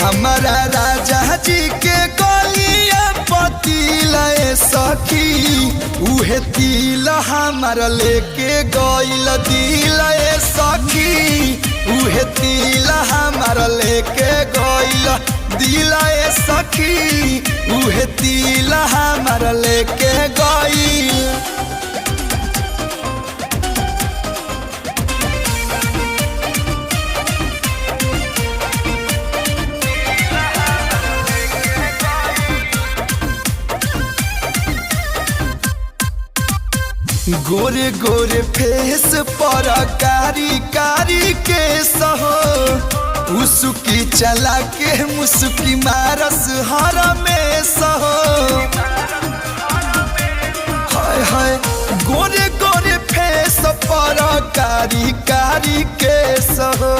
हमारा राजा जी के गलिया पतिला सखी उहे तिल हमार लेके गइल दिल सखी उहे तिल हमार लेके गइल दिल सखी उहे तिल हमार लेके गइल। गोरे गोरे फेस पर कारी कारी के सहो उसकी चला के मुस्की मारस हर में सहो हाय हाय गोरे गोरे फेस पर कारी कारी के सहो